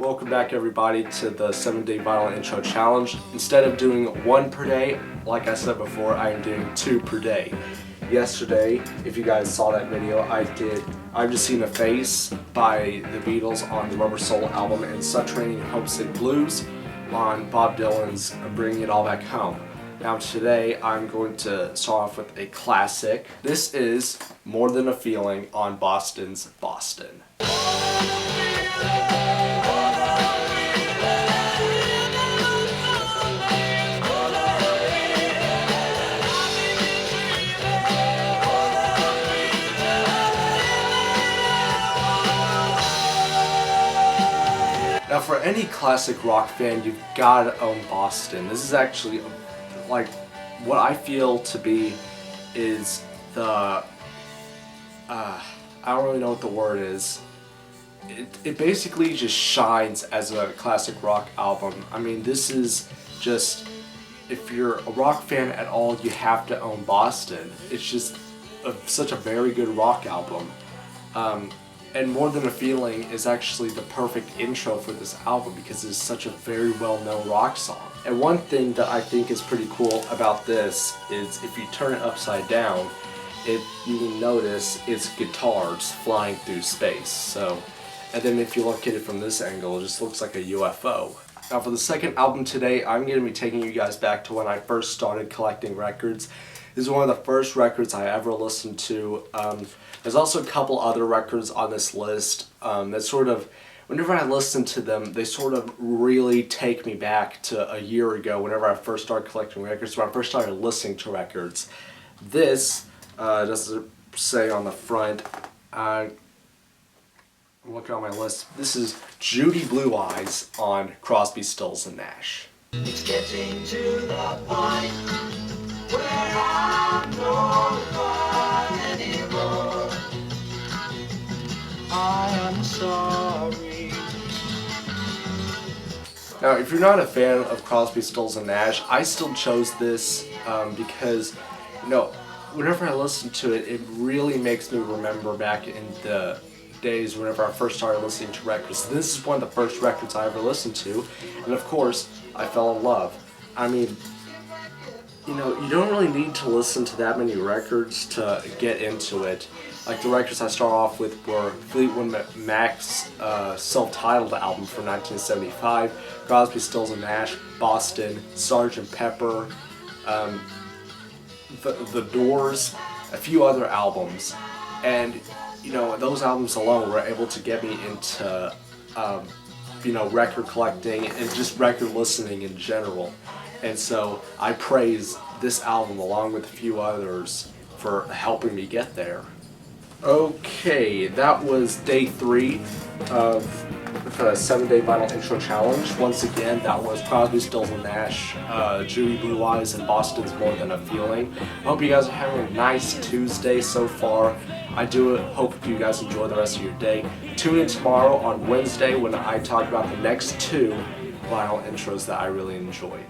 Welcome back everybody to the 7-day vinyl intro challenge. Instead of doing one per day, like I said before, I am doing 2 per day. Yesterday, if you guys saw that video, I've Just Seen a Face by the Beatles on the Rubber Soul album, and Such Raining Homesick Blues on Bob Dylan's Bringing It All Back Home. Now today I'm going to start off with a classic. This is More Than a Feeling on Boston's Boston. Now for any classic rock fan, you've got to own Boston. This is actually like what I feel to be is the I don't really know what the word is. It basically just shines as a classic rock album. I mean, this is just, if you're a rock fan at all, you have to own Boston. It's just such a very good rock album. And More Than a Feeling is actually the perfect intro for this album because it's such a very well-known rock song. And one thing that I think is pretty cool about this is if you turn it upside down, you can notice it's guitars flying through space. So, and then if you look at it from this angle, it just looks like a UFO. Now for the second album today, I'm going to be taking you guys back to when I first started collecting records. This is one of the first records I ever listened to. There's also a couple other records on this list that sort of, whenever I listen to them, they sort of really take me back to a year ago whenever I first started collecting records, when I first started listening to records. This, just to say on the front, I'm looking on my list, this is Judy Blue Eyes on Crosby, Stills and Nash. It's getting to the point where I'm no fun anymore. I am sorry. Now, if you're not a fan of Crosby, Stills and Nash, I still chose this because, you know, whenever I listen to it, it really makes me remember back in the days whenever I first started listening to records. This is one of the first records I ever listened to, and of course, I fell in love. I mean, you know, you don't really need to listen to that many records to get into it. Like the records I start off with were Fleetwood Mac's self-titled album from 1975, Crosby, Stills and Nash, Boston, Sgt. Pepper, the Doors, a few other albums, and you know, those albums alone were able to get me into you know, record collecting and just record listening in general. And so I praise this album along with a few others for helping me get there. Okay, that was day 3 of the 7-day vinyl intro challenge. Once again, that was Crosby, Stills and Nash, Judy Blue Eyes, and Boston's More Than a Feeling. I hope you guys are having a nice Tuesday so far. I do hope you guys enjoy the rest of your day. Tune in tomorrow on Wednesday when I talk about the next 2 vinyl intros that I really enjoy.